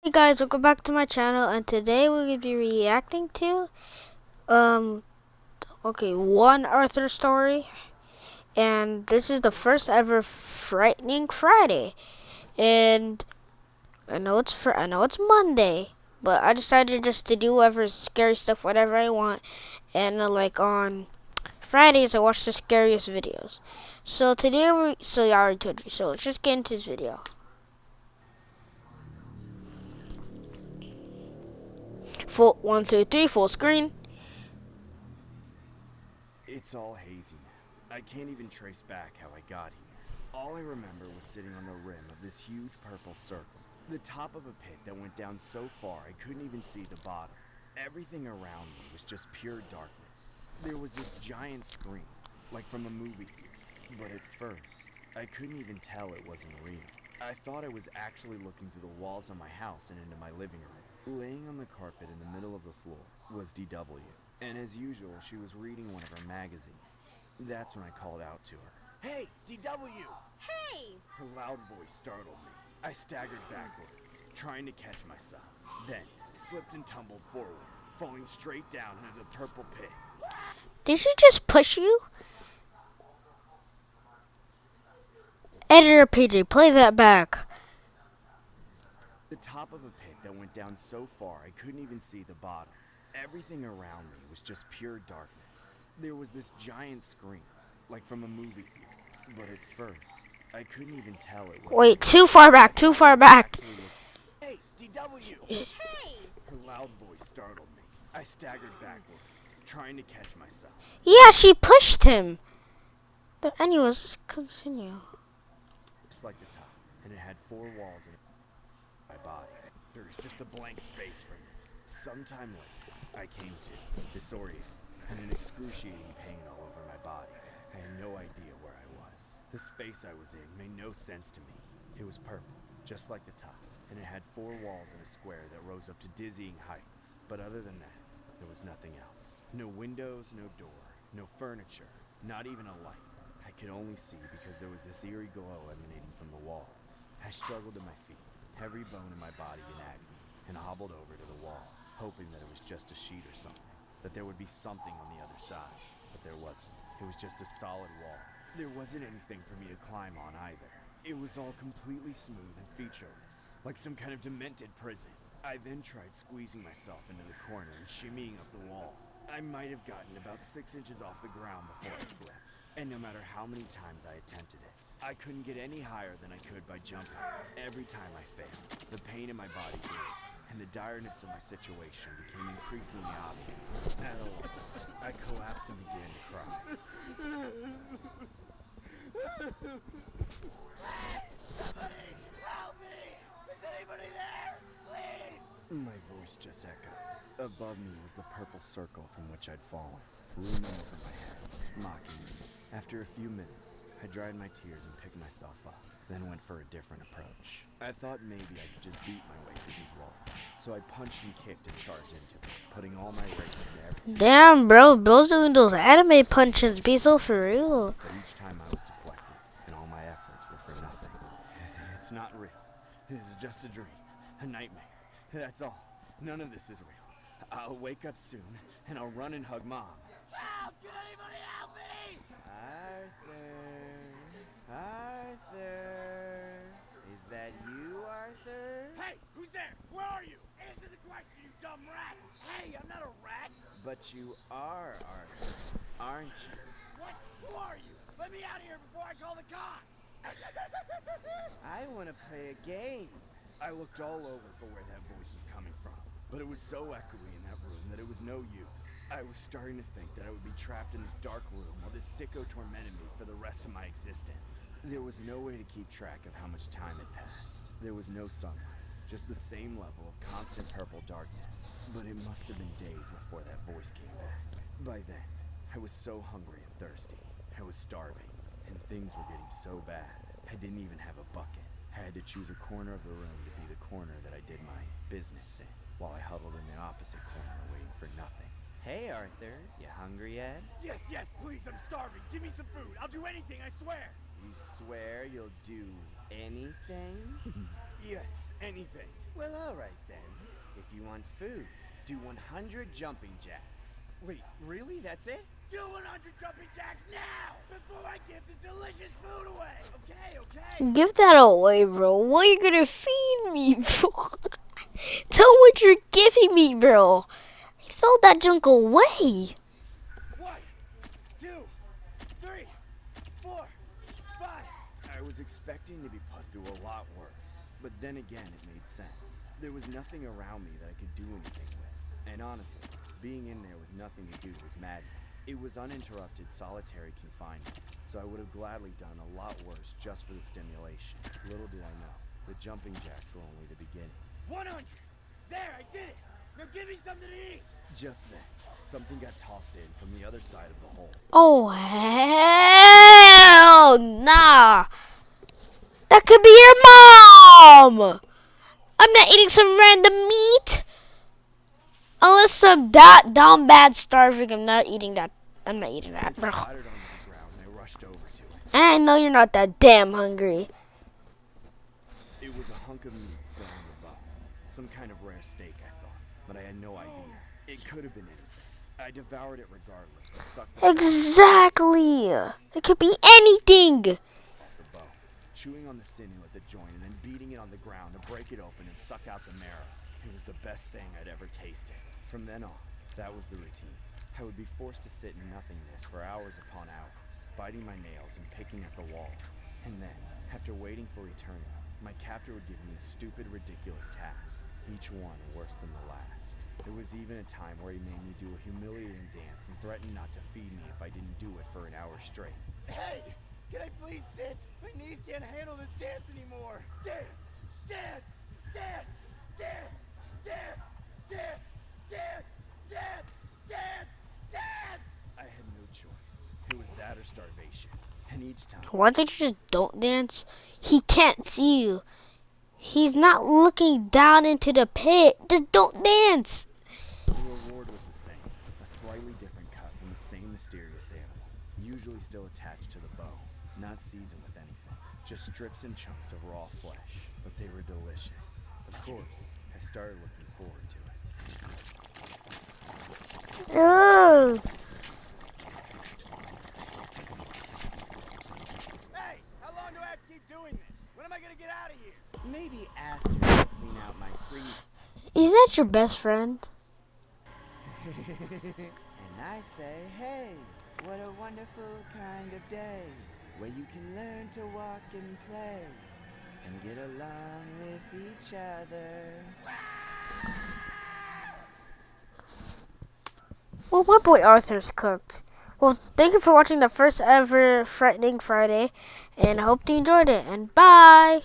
Hey guys, welcome back to my channel, and today we're gonna be reacting to um one Arthur story, and this is the first ever Frightening Friday. And I know it's Monday, but I decided just to do whatever scary stuff whatever I want, and like on Fridays I watch the scariest videos. So today so I already told you. So let's just get into this video. Full 1, 2, 3, full screen. It's all hazy now. I can't even trace back how I got here. All I remember was sitting on the rim of this huge purple circle, the top of a pit that went down so far I couldn't even see the bottom. Everything around me was just pure darkness. There was this giant screen, like from a movie theater, but at first, I couldn't even tell it wasn't real. I thought I was actually looking through the walls of my house and into my living room. Laying on the carpet in the middle of the floor was DW. And as usual, she was reading one of her magazines. That's when I called out to her. Hey, DW! Hey! Her loud voice startled me. I staggered backwards, trying to catch myself. Then, slipped and tumbled forward, falling straight down into the purple pit. Did she just push you? Editor PJ, play that back. The top of a pit that went down so far I couldn't even see the bottom. Everything around me was just pure darkness. There was this giant screen, like from a movie theater. But at first, I couldn't even tell it was. Wait, too far back, too far back. Hey, DW! Hey! Her loud voice startled me. I staggered backwards, trying to catch myself. Yeah, she pushed him. But anyways, continue. Just like the top, and it had 4 walls in my body. There was just a blank space for me. Sometime later, I came to, disoriented, and in excruciating pain all over my body. I had no idea where I was. The space I was in made no sense to me. It was purple, just like the top, and it had 4 walls in a square that rose up to dizzying heights. But other than that, there was nothing else. No windows, no door, no furniture, not even a light. I could only see because there was this eerie glow emanating from the walls. I struggled to my feet, every bone in my body in agony, and hobbled over to the wall, hoping that it was just a sheet or something, that there would be something on the other side. But there wasn't. It was just a solid wall. There wasn't anything for me to climb on either. It was all completely smooth and featureless, like some kind of demented prison. I then tried squeezing myself into the corner and shimmying up the wall. I might have gotten about 6 inches off the ground before I slipped. And no matter how many times I attempted it, I couldn't get any higher than I could by jumping. Every time I failed, the pain in my body grew, and the direness of my situation became increasingly obvious. At a loss, I collapsed and began to cry. Somebody help me! Is anybody there? Please! My voice just echoed. Above me was the purple circle from which I'd fallen, looming over my head, mocking me. After a few minutes, I dried my tears and picked myself up, then went for a different approach. I thought maybe I could just beat my way through these walls, so I punched and kicked and charged into it, putting all my rage into everything. Damn, bro, bro's doing those anime punches. Be so for real. But each time I was deflected, and all my efforts were for nothing. It's not real. This is just a dream, a nightmare. That's all. None of this is real. I'll wake up soon, and I'll run and hug Mom. Help! Can anybody help me? Arthur? Is that you, Arthur? Hey, who's there? Where are you? Answer the question, you dumb rat! Hey, I'm not a rat! But you are, Arthur, aren't you? What? Who are you? Let me out of here before I call the cops! I want to play a game. I looked all over for where that voice was coming from, but it was so echoey in that room that it was no use. I was starting to think that I would be trapped in this dark room while this sicko tormented me for the rest of my existence. There was no way to keep track of how much time had passed. There was no sunlight, just the same level of constant purple darkness. But it must have been days before that voice came back. By then, I was so hungry and thirsty. I was starving, and things were getting so bad. I didn't even have a bucket. I had to choose a corner of the room to be the corner that I did my business in, while I huddled in the opposite corner waiting for nothing. Hey, Arthur, you hungry yet? Yes, yes, please, I'm starving. Give me some food. I'll do anything, I swear. You swear you'll do anything? Yes, anything. Well, alright then. If you want food, do 100 jumping jacks. Wait, really? That's it? Do 100 jumping jacks now! Before I give this delicious food away! Okay, okay? Give that away, bro. What are you gonna feed me, bro? Tell what you're giving me, bro. Throw that junk away. 1, 2, 3, 4, 5. I was expecting to be put through a lot worse, but then again it made sense. There was nothing around me that I could do anything with. And honestly, being in there with nothing to do was maddening. It was uninterrupted solitary confinement, so I would have gladly done a lot worse just for the stimulation. Little did I know, the jumping jacks were only the beginning. 100! There, I did it! Now give me something to eat! Just then, something got tossed in from the other side of the hole. Oh, hell nah. That could be your mom. I'm not eating some random meat. Unless I'm that down bad starving, I'm not eating that. I'm not eating that, It bro. splattered onto the ground and I rushed over to it. And I know you're not that damn hungry. It was a hunk of meat still on the bone. Some kind of rare steak, I thought, but I had no idea. It could have been anything. I devoured it regardless and sucked the Exactly. It could be anything. off the bone, chewing on the sinew at the joint and then beating it on the ground to break it open and suck out the marrow. It was the best thing I'd ever tasted. From then on, that was the routine. I would be forced to sit in nothingness for hours upon hours, biting my nails and picking at the walls. And then, after waiting for eternity, my captor would give me a stupid, ridiculous task, each one worse than the last. There was even a time where he made me do a humiliating dance and threatened not to feed me if I didn't do it for an hour straight. Hey! Can I please sit? My knees can't handle this dance anymore! Dance! Dance! Dance! Dance! Dance! Dance! Dance! Dance! Dance! Dance! I had no choice. It was that or starvation. And each time, Why don't you just don't dance? He can't see you. He's not looking down into the pit. Just don't dance. the reward was the same. A slightly different cut from the same mysterious animal. Usually still attached to the bone. Not seasoned with anything. Just strips and chunks of raw flesh. But they were delicious. Of course, I started looking forward to it. Ugh. Hey! How long do I have to keep doing this? When am I gonna get out of here? Maybe after I clean out my freeze. Is that your best friend? And I say, hey, what a wonderful kind of day where you can learn to walk and play and get along with each other. Well, my boy Arthur's cooked. Well, thank you for watching the first ever Frightening Friday, and I hope you enjoyed it, and bye!